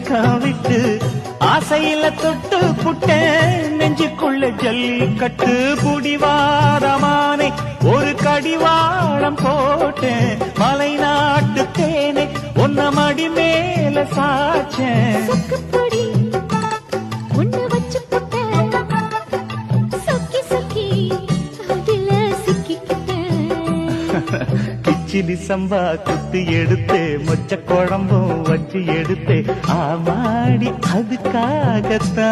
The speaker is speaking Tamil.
வெக்கம் விட்டு ஆசையில தொட்டு புட்டேன் நெஞ்சுக்குள்ள ஜல்லிக்கட்டு புடிவாரமானே ஒரு கடிவாளம் போட்டேன் மலை நாட்டு தேனை ஒன்ன மடி மேல சாச்சேன் கிச்சிலி சம்பா குத்தி எடுத்தே மொச்ச குழம்பும் வச்சு எடுத்தே ஆமாடி அதுக்காகத்தான்